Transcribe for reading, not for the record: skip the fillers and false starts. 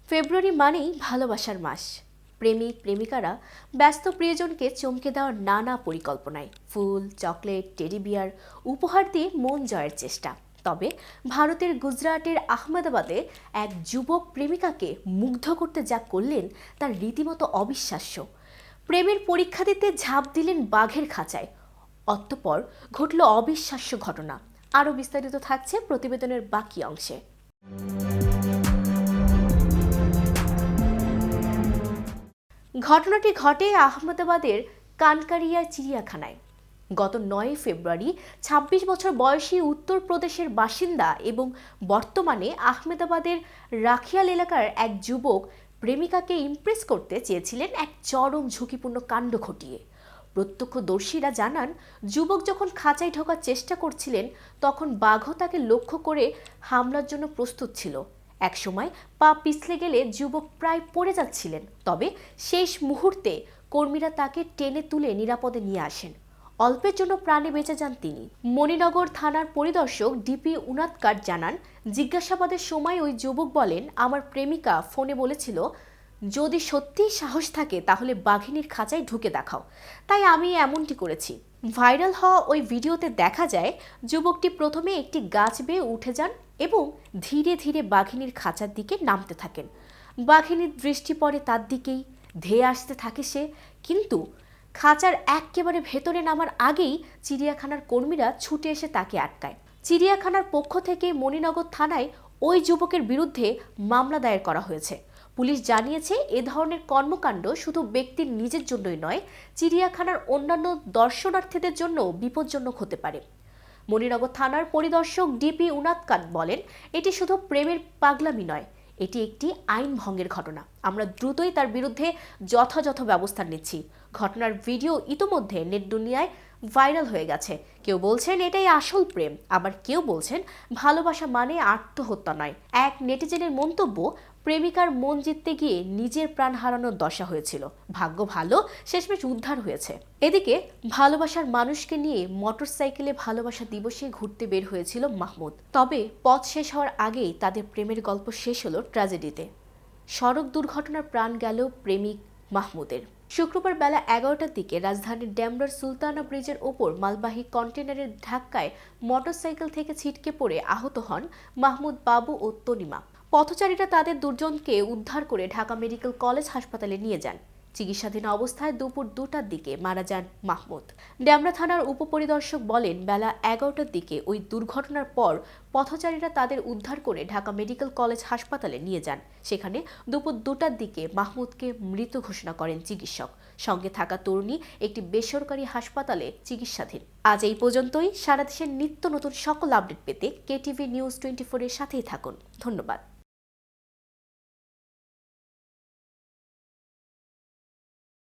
ফেব্রুয়ারি মানেই ভালোবাসার মাস। প্রেমিক প্রেমিকারা ব্যস্ত প্রিয়জনকে চমকে দেওয়ার নানা পরিকল্পনায় ফুল, চকলেট, টেডি বিয়ার উপহার দিয়ে মন জয়ের চেষ্টা। তবে ভারতের গুজরাটের আহমেদাবাদে এক যুবক প্রেমিকাকে মুগ্ধ করতে যা করলেন তা রীতিমতো অবিশ্বাস্য। প্রেমের পরীক্ষা দিতে ঝাঁপ দিলেন বাঘের খাঁচায়। অতঃপর ঘটল অবিশ্বাস্য ঘটনা। আরও বিস্তারিত থাকছে প্রতিবেদনের বাকি অংশে। ঘটনাটি ঘটে আহমেদাবাদের কানকারিয়া চিড়িয়াখানায়। গত ৯ ফেব্রুয়ারি ২৬ বছর বয়সী উত্তরপ্রদেশের বাসিন্দা এবং বর্তমানে আহমেদাবাদের রাখিয়াল এলাকার এক যুবক প্রেমিকাকে ইমপ্রেস করতে চেয়েছিলেন এক চরম ঝুঁকিপূর্ণ কাণ্ড ঘটিয়ে। প্রত্যক্ষদর্শীরা জানান, যুবক যখন খাঁচায় ঢোকার চেষ্টা করছিলেন তখন বাঘও তাকে লক্ষ্য করে হামলার জন্য প্রস্তুত ছিল। একসময় পা পিছলে গেলে যুবক প্রায় পড়ে যাচ্ছিলেন, তবে শেষ মুহূর্তে কর্মীরা তাকে টেনে তুলে নিরাপদে নিয়ে আসেন। অল্পের জন্য প্রাণে বেঁচে যান তিনি। মণিনগর থানার পরিদর্শক ডিপি উনাদকাট জানান, জিজ্ঞাসাবাদের সময় ওই যুবক বলেন, আমার প্রেমিকা ফোনে বলেছিল যদি সত্যিই সাহস থাকে তাহলে বাঘিনীর খাঁচায় ঢুকে দেখাও, তাই আমি এমনটি করেছি। ভাইরাল হওয়া ওই ভিডিওতে দেখা যায় যুবকটি প্রথমে একটি গাছ বেয়ে উঠে যান এবং ধীরে ধীরে বাঘিনীর খাঁচার দিকে নামতে থাকেন। বাঘিনীর দৃষ্টি পড়ে তার দিকেই, ধেয়ে আসতে থাকে সে, কিন্তু খাঁচার একেবারে ভেতরে নামার আগেই চিড়িয়াখানার কর্মীরা ছুটে এসে তাকে আটকায়। চিড়িয়াখানার পক্ষ থেকে মণিনগর থানায় ওই যুবকের বিরুদ্ধে মামলা দায়ের করা হয়েছে। পুলিশ জানিয়েছে, এ ধরনের কর্মকাণ্ড শুধু ব্যক্তির নিজের জন্যই নয়, চিড়িয়াখানার অন্যান্য দর্শনার্থীদের জন্য বিপজ্জনক হতে পারে। মণিনগর থানার পরিদর্শক ডিপি উনাদকাট বলেন, এটি শুধু প্রেমের পাগলামি নয়, এটি একটি আইন ভঙ্গের ঘটনা। আমরা দ্রুতই তার বিরুদ্ধে যথাযথ ব্যবস্থা নিচ্ছি। ঘটনার ভিডিও ইতোমধ্যে নেট দুনিয়ায় ভাইরাল হয়ে গেছে। কেউ বলছেন এটাই আসল প্রেম, আবার কেউ বলছেন ভালোবাসা মানে আত্মহত্যা নয়। এক নেটিজেনের মন্তব্য, প্রেমিকার মন জিততে গিয়ে নিজের প্রাণ হারানোর দশা হয়েছিল, ভাগ্য ভালো শেষমেশ উদ্ধার হয়েছে। এদিকে ভালোবাসার মানুষকে নিয়ে মোটরসাইকেলে ভালোবাসা দিবসে ঘুরতে বের হয়েছিল মাহমুদ। তবে পথ শেষ হওয়ার আগেই তাদের প্রেমের গল্প শেষ হলো ট্র্যাজেডিতে। সড়ক দুর্ঘটনার প্রাণ গেল প্রেমিক মাহমুদের। শুক্রবার বেলা ১১টার দিকে রাজধানীর ডেমরার সুলতানা ব্রিজের ওপর মালবাহী কন্টেনারের ধাক্কায় মোটরসাইকেল থেকে ছিটকে পড়ে আহত হন মাহমুদ বাবু ও তনিমা। পথচারীরা তাদের দুজনকে উদ্ধার করে ঢাকা মেডিকেল কলেজ হাসপাতালে নিয়ে যান। চিকিৎসাধীন অবস্থায় দুপুর ২টার দিকে মারা যান মাহমুদ। ডেমরা থানার উপপরিদর্শক বলেন, বেলা ১১টার দিকে ওই দুর্ঘটনার পর পথচারীরা তাদের উদ্ধার করে ঢাকা মেডিকেল কলেজ হাসপাতালে নিয়ে যান। সেখানে দুপুর ২টার দিকে মাহমুদকে মৃত ঘোষণা করেন চিকিৎসক। সঙ্গে থাকা তরুণী একটি বেসরকারি হাসপাতালে চিকিৎসাধীন। আজ এই পর্যন্তই। সারা দেশের নিত্য নতুন সকল আপডেট পেতে কেটিভি নিউজ 24 এর সাথেই থাকুন। ধন্যবাদ।